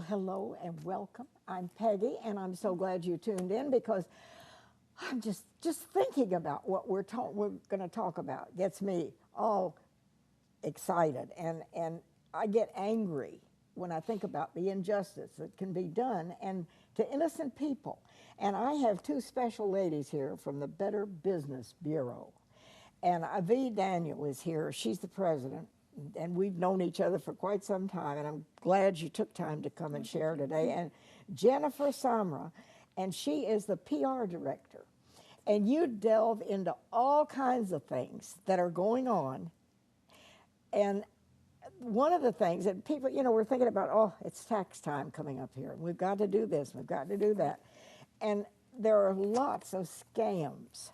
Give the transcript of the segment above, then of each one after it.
hello and welcome. I'm Peggy, and I'm so glad you tuned in because I'm just thinking about what we're going to talk about gets me all excited, and I get angry when I think about the injustice that can be done and to innocent people. And I have two special ladies here from the Better Business Bureau. And Avi Daniel is here. She's the president, and we've known each other for quite some time, and I'm glad you took time to come and share today. And Jennifer Samar, and she is the PR director. And you delve into all kinds of things that are going on. And one of the things that people, we're thinking about, oh, it's tax time coming up here. We've got to do this, we've got to do that. And there are lots of scams.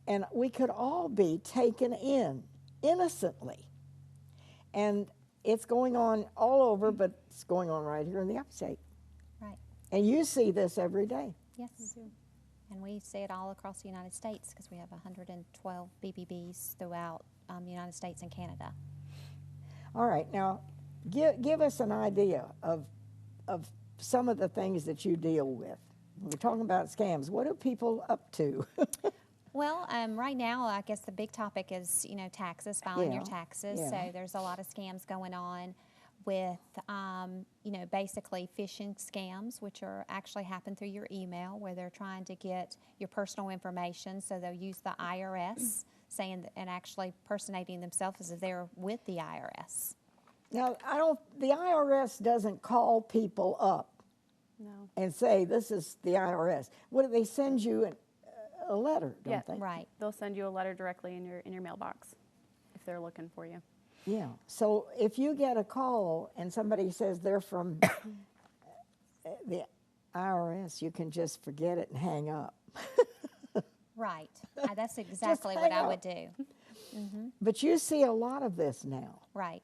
And we could all be taken in innocently. And it's going on all over, but it's going on right here in the upstate. Right. And you see this every day. Yes. And we see it all across the United States because we have 112 BBBs throughout the United States and Canada. All right. Now, give us an idea of some of the things that you deal with. We're talking about scams. What are people up to? Well, right now, I guess the big topic is, taxes, filing your taxes. Yeah. So there's a lot of scams going on with, basically phishing scams, which are actually happen through your email, where they're trying to get your personal information. So they'll use the IRS, saying and actually personating themselves as if they're with the IRS. Now, the IRS doesn't call people up and say, this is the IRS. What do they send you? A letter, don't they? Right. They'll send you a letter directly in your mailbox if they're looking for you. Yeah. So if you get a call and somebody says they're from the IRS, you can just forget it and hang up. Right. That's exactly what I would do. Mm-hmm. But you see a lot of this now. Right.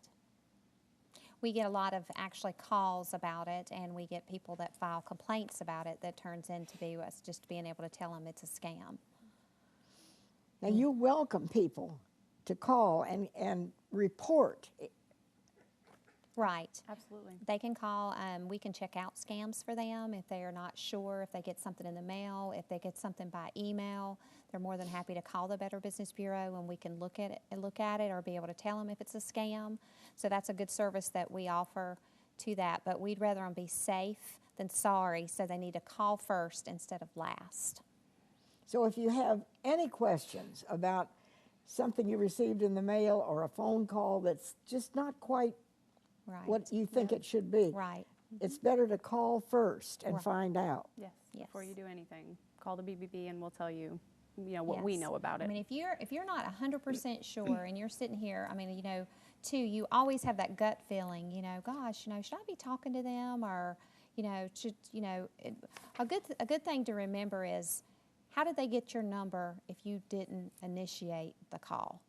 We get a lot of actually calls about it, and we get people that file complaints about it that turns into us just being able to tell them it's a scam. Now, you welcome people to call and report. Right. Absolutely. They can call. We can check out scams for them if they are not sure, if they get something in the mail, if they get something by email. They're more than happy to call the Better Business Bureau, and we can look at it or be able to tell them if it's a scam. So that's a good service that we offer to that. But we'd rather them be safe than sorry, so they need to call first instead of last. So if you have any questions about something you received in the mail or a phone call that's just not quite what you think it should be, right, it's better to call first and find out. Yes. Before you do anything, call the BBB and we'll tell you, what we know about it. I mean, if you're not 100% sure and you're sitting here, I mean, too, you always have that gut feeling, gosh, should I be talking to them, or, should, a good thing to remember is, how did they get your number if you didn't initiate the call?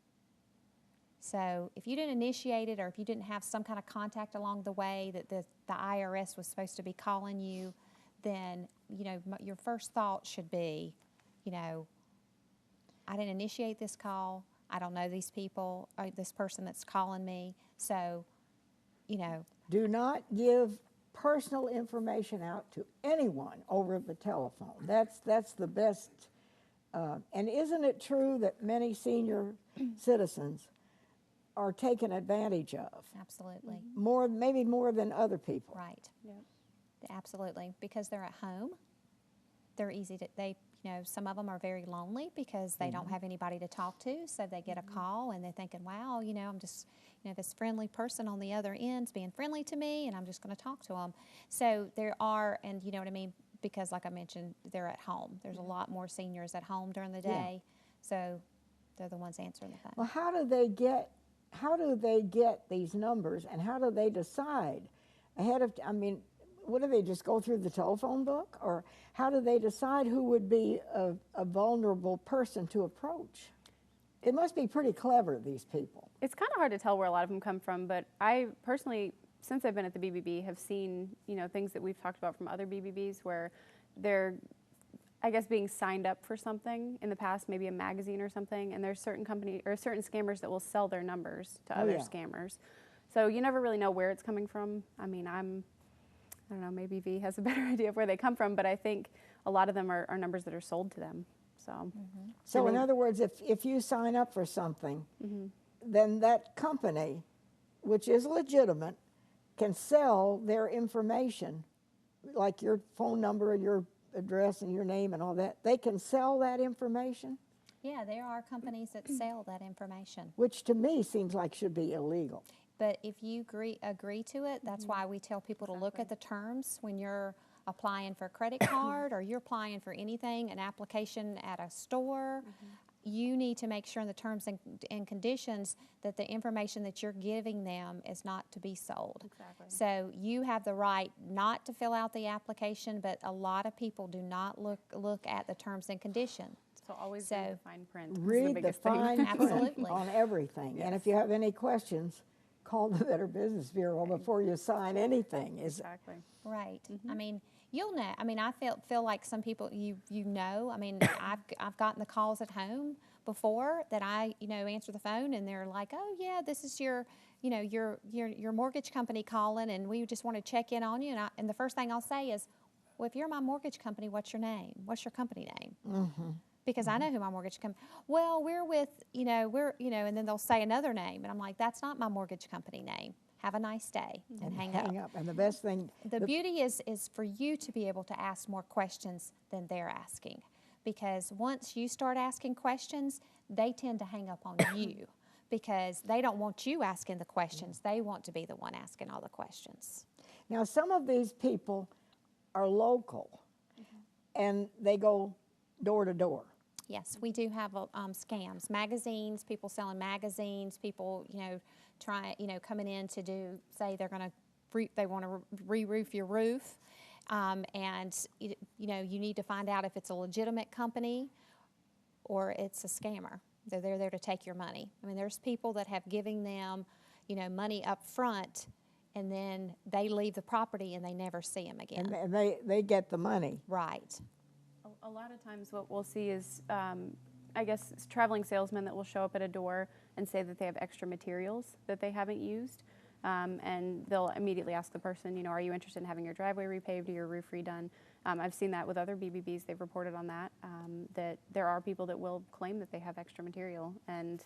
So if you didn't initiate it, or if you didn't have some kind of contact along the way that the IRS was supposed to be calling you, then, your first thought should be, I didn't initiate this call. I don't know these people, or this person that's calling me. So, Do not give personal information out to anyone over the telephone. That's the best. And isn't it true that many senior citizens are taken advantage of? Absolutely. Maybe more than other people. Right. Yep. Absolutely. Because they're at home. They're easy to, some of them are very lonely because they don't have anybody to talk to. So they get a call and they're thinking, wow, I'm just, this friendly person on the other end's being friendly to me, and I'm just going to talk to them. So there are, and you know what I mean? Because like I mentioned, they're at home. There's a lot more seniors at home during the day. So they're the ones answering the phone. Well, how do they get these numbers, and how do they decide ahead of, what do they just go through the telephone book, or how do they decide who would be a vulnerable person to approach? It must be pretty clever, these people. It's kind of hard to tell where a lot of them come from, but I personally, since I've been at the BBB, have seen, things that we've talked about from other BBBs where they're, I guess, being signed up for something in the past, maybe a magazine or something, and there's certain scammers that will sell their numbers to other scammers. So you never really know where it's coming from. I mean, I don't know, maybe V has a better idea of where they come from, but I think a lot of them are numbers that are sold to them. So, So in other words, if you sign up for something, then that company, which is legitimate, can sell their information, like your phone number, your address, and your name and all that. They can sell that information, Yeah, there are companies that sell that information. which to me seems like should be illegal. But if you agree to it, that's why we tell people to look at the terms when you're applying for a credit card or you're applying for anything, an application at a store. You need to make sure in the terms and conditions that the information that you're giving them is not to be sold. Exactly. So you have the right not to fill out the application, but a lot of people do not look at the terms and conditions. so always So- read the fine print. is Read the biggest thing. fine print Absolutely. on everything. And if you have any questions, call the Better Business Bureau before you sign anything. Exactly. Right. I mean, you'll know. I mean, I feel like some people you know. I mean, I've gotten the calls at home before that I answer the phone and they're like, oh yeah, this is your mortgage company calling and we just want to check in on you. And the first thing I'll say is, well, if you're my mortgage company, what's your name? What's your company name? Because I know who my mortgage company. Well, we're with and then they'll say another name, and I'm like, that's not my mortgage company name. Have a nice day, and hang up. And the best thing, The beauty is for you to be able to ask more questions than they're asking, because once you start asking questions, they tend to hang up on you because they don't want you asking the questions. They want to be the one asking all the questions. now some of these people are local and they go door to door. Yes, we do have scams, magazines, people selling magazines, people, coming in to say they're going to, they want to re-roof your roof. And, you need to find out if it's a legitimate company or it's a scammer. They're there to take your money. I mean, there's people that have given them, money up front, and then they leave the property and they never see them again. And they get the money. Right. A lot of times what we'll see is, I guess, traveling salesmen that will show up at a door and say that they have extra materials that they haven't used. And they'll immediately ask the person, are you interested in having your driveway repaved or your roof redone? I've seen that with other BBBs. They've reported on that, that there are people that will claim that they have extra material and,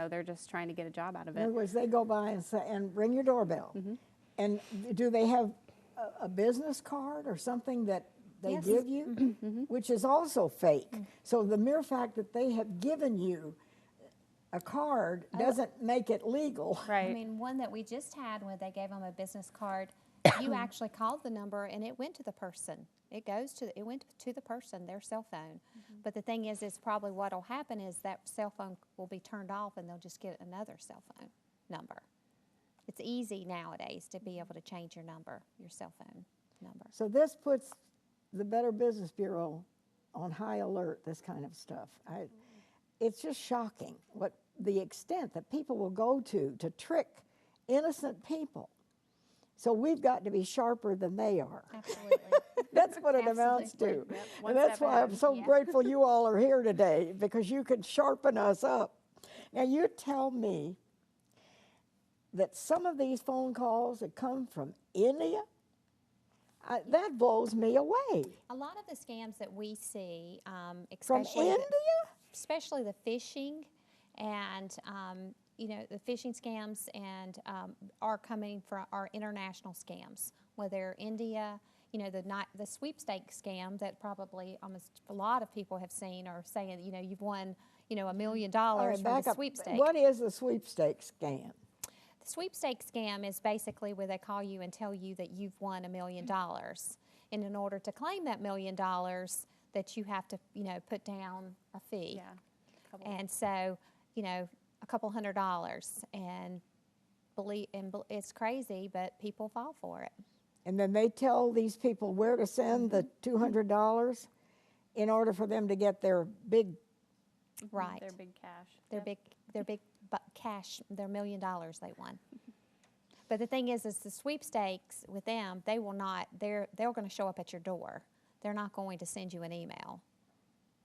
they're just trying to get a job out of In it. other words, they go by and say, and ring your doorbell. And do they have a business card or something that they Yes. give you, which is also fake? So the mere fact that they have given you a card doesn't make it legal. Right. I mean, one that we just had where they gave them a business card, you actually called the number and it went to the person. It went to the person, their cell phone. But the thing is probably what'll happen is that cell phone will be turned off and they'll just get another cell phone number. It's easy nowadays to be able to change your number, your cell phone number. So this puts the Better Business Bureau on high alert, this kind of stuff. It's just shocking what the extent that people will go to trick innocent people. So we've got to be sharper than they are. Absolutely. That's what it amounts to. Absolutely. Yep, one And that's step why I'm ahead. so Yeah. grateful you all are here today, because you can sharpen us up. Now you tell me that some of these phone calls that come from India, that blows me away. A lot of the scams that we see, From especially India? especially the phishing and the phishing scams and are coming from our international scams, whether India, the sweepstakes scam that probably almost a lot of people have seen or saying, you've won, $1 million All right, from back the up. sweepstake. What is the sweepstakes scam? The sweepstakes scam is basically where they call you and tell you that you've won $1 million. And in order to claim that $1 million, that you have to, put down a fee. Yeah. Couple. And so, a couple $100. And it's crazy, but people fall for it. And then they tell these people where to send the $200 in order for them to get their big. Right. Their big cash. Their Yep. big cash, their $1 million they won. But the thing is the sweepstakes with them, they're going to show up at your door. They're not going to send you an email.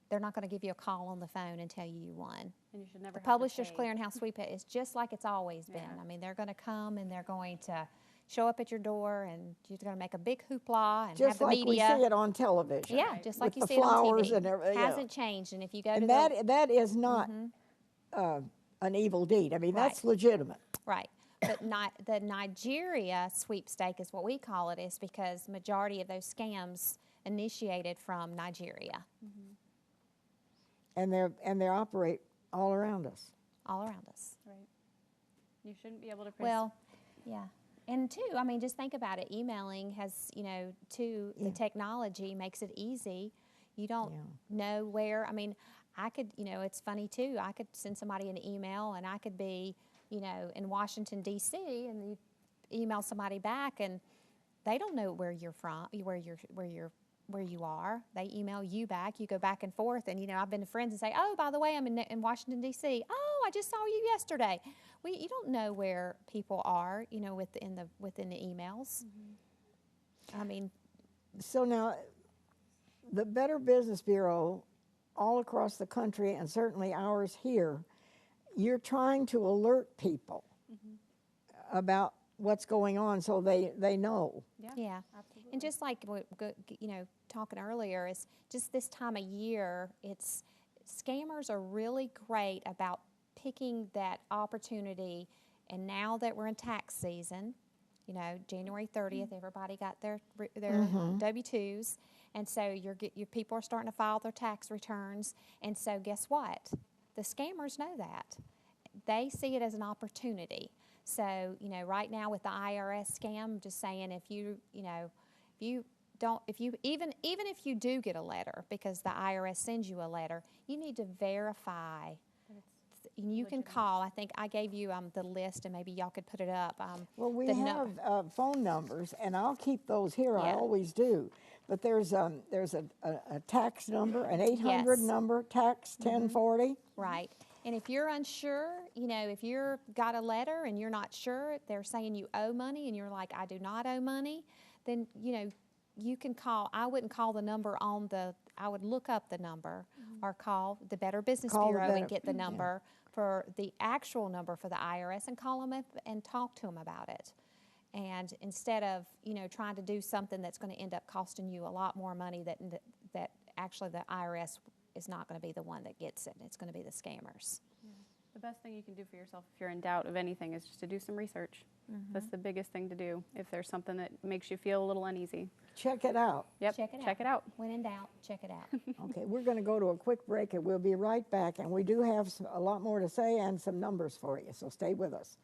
They're not going to give you a call on the phone and tell you won. And you should never The have to Publishers pay. Clearinghouse sweep is just like it's always been. Yeah. I mean, they're going to come and they're going to, show up at your door and you're going to make a big hoopla and have Just the like we media. see it on television. Yeah, just like with you the see it on flowers TV. and everything. Yeah. Hasn't changed. And if you go to And the that is not an evil deed. I mean, that's legitimate. right, but not the Nigeria sweepstake is what we call it, is because majority of those scams initiated from Nigeria, And they operate all around us. all around us. Right. You shouldn't be able to. Well, yeah. And two, I mean, just think about it. Emailing has, the technology makes it easy. You don't know where, I mean, I could, it's funny too. I could send somebody an email and I could be, in Washington, D.C., and you email somebody back and they don't know where you're from, where you are. They email you back. You go back and forth, and I've been to friends and say, "Oh, by the way, I'm in Washington D.C. Oh, I just saw you yesterday." You don't know where people are, within the emails. I mean, So now, the Better Business Bureau, all across the country, and certainly ours here, you're trying to alert people about what's going on so they know. yeah. Absolutely. And just like talking earlier, is just this time of year, scammers are really great about picking that opportunity. And now that we're in tax season, January 30th, everybody got their W-2s, and so your people are starting to file their tax returns. And so guess what? The scammers know that. They see it as an opportunity. So, right now with the IRS scam, just saying, even if you do get a letter, because the IRS sends you a letter, you need to verify. You can call. I think I gave you the list, and maybe y'all could put it up. Well, we have phone numbers, and I'll keep those here. I Yeah. always do. But there's a tax number, an 800 Yes. number, tax 1040. Right. And if you're unsure, if you've got a letter and you're not sure, they're saying you owe money and you're like, I do not owe money, then, you can call. I wouldn't call the number I would look up the number or call the Better Business Bureau and get the number for the actual number for the IRS and call them up and talk to them about it. And instead of, trying to do something that's going to end up costing you a lot more money that actually the IRS is not going to be the one that gets it. It's going to be the scammers. The best thing you can do for yourself if you're in doubt of anything is just to do some research. That's the biggest thing to do if there's something that makes you feel a little uneasy. Check it out. Yep, check it out. When in doubt, check it out. Okay, we're going to go to a quick break, and we'll be right back. And we do have a lot more to say and some numbers for you, so stay with us.